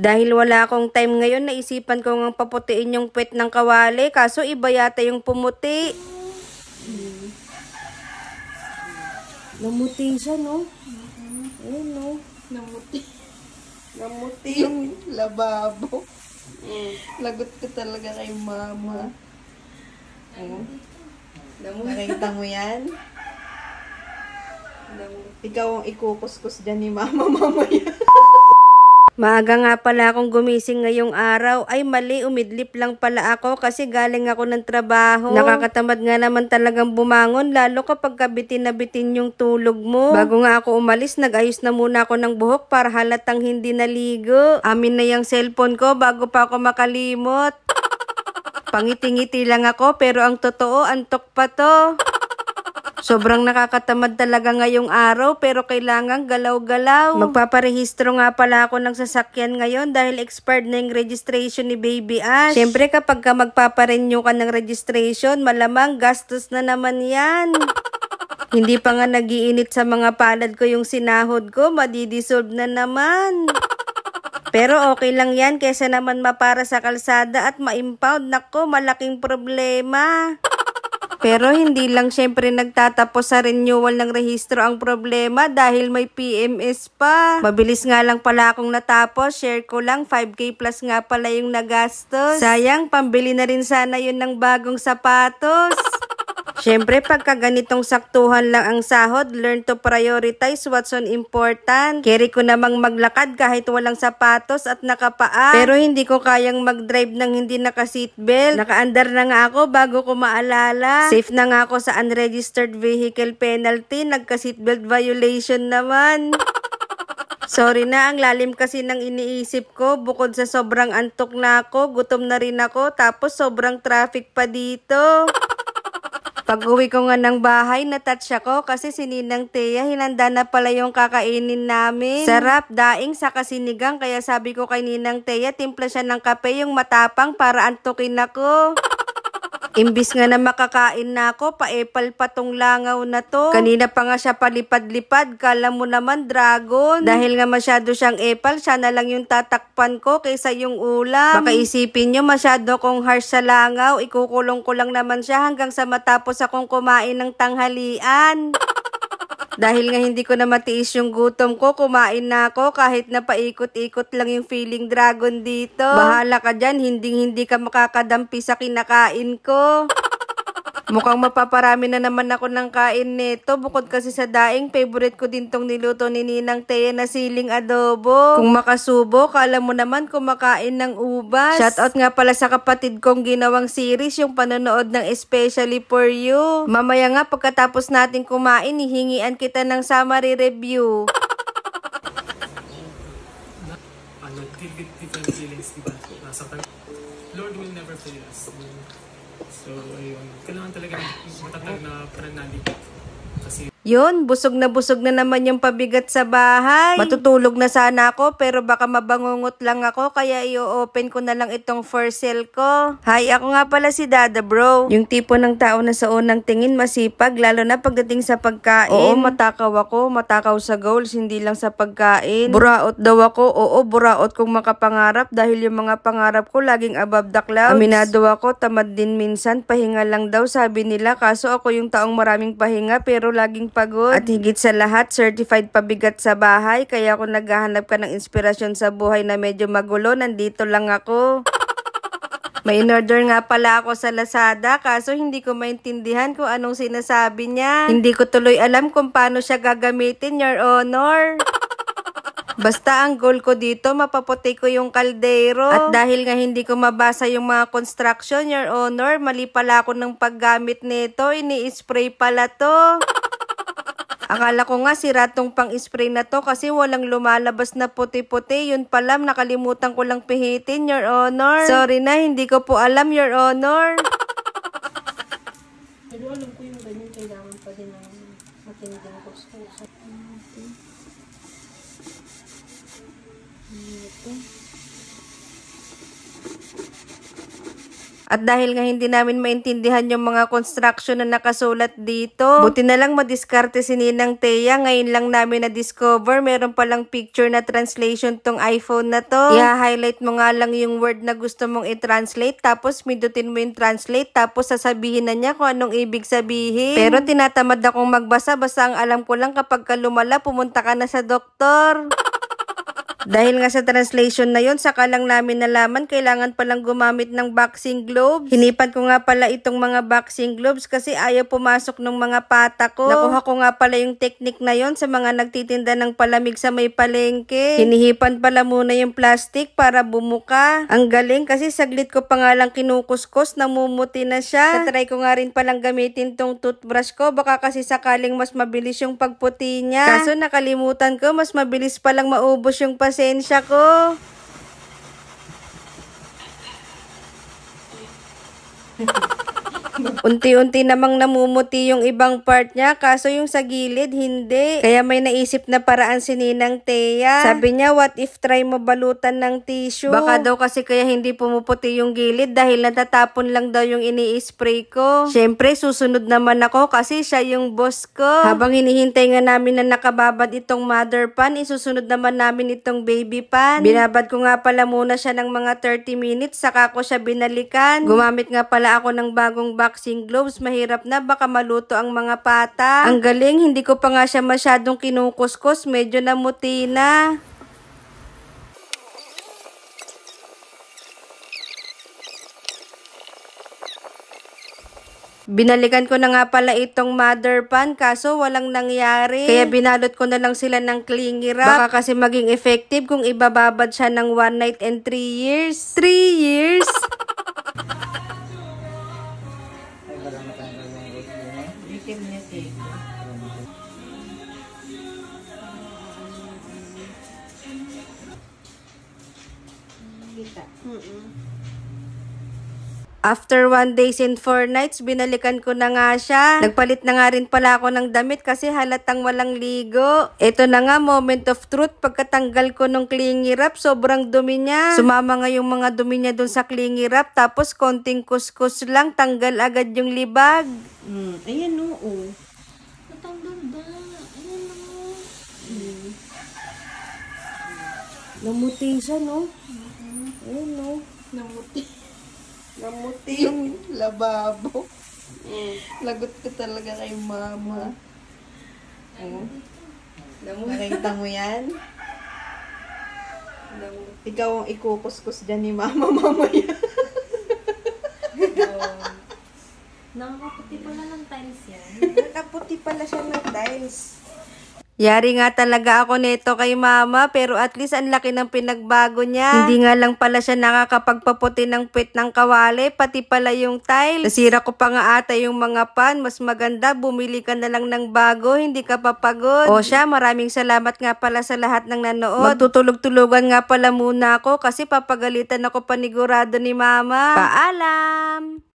Dahil wala akong time ngayon, naisipan ko ngang paputiin yung puwet ng kawali, kaso iba yata yung pumuti. Namuti siya, no? Ayun, no? Namuti. Namuti. Yung lababo. Lagot ka talaga kay mama. Nakita mo yan? Ikaw ang ikukuskus dyan ni mama mamaya. Maaga nga pala akong gumising ngayong araw. Ay mali, umidlip lang pala ako kasi galing ako ng trabaho. Nakakatamad nga naman talagang bumangon, lalo kapag bitin na bitin yung tulog mo. Bago nga ako umalis, nag-ayos na muna ako ng buhok para halatang hindi naligo. Amin na yung cellphone ko bago pa ako makalimot. Pangiti-ngiti lang ako pero ang totoo, antok pa to. Sobrang nakakatamad talaga ngayong araw pero kailangan galaw-galaw. Magpaparehistro nga pala ako ng sasakyan ngayon dahil expired na yung registration ni Baby Ash. Siyempre kapag ka magpaparenew ka ng registration, malamang gastos na naman yan. Hindi pa nga nagiinit sa mga palad ko yung sinahod ko, madidisolve na naman. Pero okay lang yan kesa naman mapara sa kalsada at ma-impound. Nako, malaking problema. Pero hindi lang syempre nagtatapos sa renewal ng rehistro ang problema dahil may PMS pa. Mabilis nga lang pala akong natapos, share ko lang 5K plus nga pala yung nagastos. Sayang, pambili na rin sana yun ng bagong sapatos. Siyempre, pagka ganitong saktuhan lang ang sahod, learn to prioritize what's on important. Carry ko namang maglakad kahit walang sapatos at nakapaa. Pero hindi ko kayang mag-drive ng hindi naka-seatbelt. Naka-andar na nga ako bago ko maalala. Safe na nga ako sa unregistered vehicle penalty. Nagka-seatbelt violation naman. Sorry na, ang lalim kasi ng iniisip ko. Bukod sa sobrang antok na ako, gutom na rin ako, tapos sobrang traffic pa dito. Pag-uwi ko nga ng bahay, natouch ako kasi si Ninang Thea, hinanda na pala yung kakainin namin. Sarap, daing sa kasinigang, kaya sabi ko kay Ninang Thea, timpla siya ng kape yung matapang para antukin ako. Imbis nga na makakain na ako, paepal pa tong langaw na to. Kanina pa nga siya palipad-lipad, kala mo naman dragon. Dahil nga masyado siyang epal, siya na lang yung tatakpan ko kaysa yung ulam. Baka isipin nyo masyado kong harsh sa langaw, ikukulong ko lang naman siya hanggang sa matapos akong kumain ng tanghalian. Dahil nga hindi ko na matiis yung gutom ko, kumain na ako kahit na paikot-ikot lang yung feeling dragon dito. Bahala ka dyan, hindi ka makakadampi sa kinakain ko. Mukhang mapaparami na naman ako ng kain nito. Bukod kasi sa daing, favorite ko din tong niluto ni Ninang Thea na siling adobo. Kung makasubo, kala mo naman kumakain ng ubas. Shoutout nga pala sa kapatid kong ginawang series, yung panonood ng Especially For You. Mamaya nga pagkatapos natin kumain, hihingian kita ng summary review. Different feelings, diba? Lord will never fail us. So, ayun. Kailangan talaga matatag na pananalig. Kasi Yun, busog na naman yung pabigat sa bahay. Matutulog na sana ako pero baka mabangungot lang ako kaya i-open ko na lang itong for sale ko. Hi, ako nga pala si Dada Bro. Yung tipo ng tao na sa unang tingin masipag lalo na pagdating sa pagkain. Oo, matakaw ako, matakaw sa goals, hindi lang sa pagkain. Buraot daw ako, oo, buraot kung makapangarap dahil yung mga pangarap ko laging above the clouds. Aminado ako, tamad din minsan, pahinga lang daw sabi nila kaso ako yung taong maraming pahinga pero laging pagod. At higit sa lahat, certified pabigat sa bahay. Kaya kung naghahanap ka ng inspirasyon sa buhay na medyo magulo, nandito lang ako. May in-order nga pala ako sa Lazada, kaso hindi ko maintindihan kung anong sinasabi niya. Hindi ko tuloy alam kung paano siya gagamitin, Your Honor. Basta ang goal ko dito, mapaputi ko yung kaldero. At dahil nga hindi ko mabasa yung mga construction, Your Honor, mali pala ako ng paggamit nito. Ini-spray pala to. Akala ko nga sira tong pang-spray na to kasi walang lumalabas na puti-puti. Yun pala, nakalimutan ko lang pihitin, Your Honor. Sorry na, hindi ko po alam, Your Honor. Pero alam ko yung ganyan, kailangan pa din ng matinding gusto. At dahil nga hindi namin maintindihan yung mga construction na nakasulat dito, buti na lang madiskarte si Ninang Thea. Ngayon lang namin na-discover, meron palang picture na translation tong iPhone na to. I-highlight mo nga lang yung word na gusto mong i-translate, tapos pindutin mo yung translate, tapos sasabihin na niya kung anong ibig sabihin. Pero tinatamad akong magbasa, basta ang alam ko lang kapag lumala, pumunta ka na sa doktor. Dahil nga sa translation na yon, saka lang namin nalaman, kailangan palang gumamit ng boxing gloves. Hinipan ko nga pala itong mga boxing gloves kasi ayaw pumasok ng mga pata ko. Nakuha ko nga pala yung technique na yon sa mga nagtitinda ng palamig sa may palengke. Hinihipan pala muna yung plastic para bumuka. Ang galing kasi saglit ko pa nga lang kinukuskus, namumuti na siya. Tatry ko nga rin palang gamitin tong toothbrush ko, baka kasi sakaling mas mabilis yung pagputi niya. Kaso nakalimutan ko, mas mabilis palang maubos yung pasensya ko. Unti-unti namang namumuti yung ibang part niya, kaso yung sa gilid, hindi. Kaya may naisip na paraan si Ninang Thea. Sabi niya, what if try mo balutan ng tissue? Baka daw kasi kaya hindi pumuputi yung gilid dahil natatapon lang daw yung ini-spray ko. Syempre, susunod naman ako kasi siya yung boss ko. Habang hinihintay nga namin na nakababad itong mother pan, isusunod naman namin itong baby pan. Binabad ko nga pala muna siya ng mga 30 minutes, saka ko siya binalikan. Gumamit nga pala ako ng bagong boxing gloves, mahirap na, baka maluto ang mga pata. Ang galing, hindi ko pa nga siya masyadong kinukuskus, medyo namuti na. Binalikan ko na nga pala itong mother pan, kaso walang nangyari. Kaya binalot ko na lang sila ng clingy wrap. Baka kasi maging effective kung ibababad siya ng 1 night and 3 years. 3 years? After 1 days and 4 nights, binalikan ko na nga siya. Nagpalit na nga rin pala ako ng damit kasi halatang walang ligo. Ito na nga, moment of truth. Pagkatanggal ko ng clingy wrap, sobrang dumi niya. Sumama nga yung mga dumi niya dun sa clingy wrap, tapos konting kuskus lang, tanggal agad yung libag. Ayan oo. Natanggal na. Ayan o. Namuti siya, no? Ayan, no? Namuti. Namuti. Yung lababo. Lagot ka talaga kay mama. Nakita mo yan? Ikaw ang ikukuskus dyan ni mama mamaya. Nakakaputi pala ng tiles yan. Nakaputi pala siya ng tiles. Yari nga talaga ako nito kay mama, pero at least ang laki ng pinagbago niya. Hindi nga lang pala siya nakakapagpaputi ng puwet ng kawali, pati pala yung tiles. Nasira ko pa nga ata yung mga pan, mas maganda, bumili ka na lang ng bago, hindi ka papagod. O siya, maraming salamat nga pala sa lahat ng nanood. Magtutulog-tulugan nga pala muna ako kasi papagalitan ako panigurado ni mama. Paalam!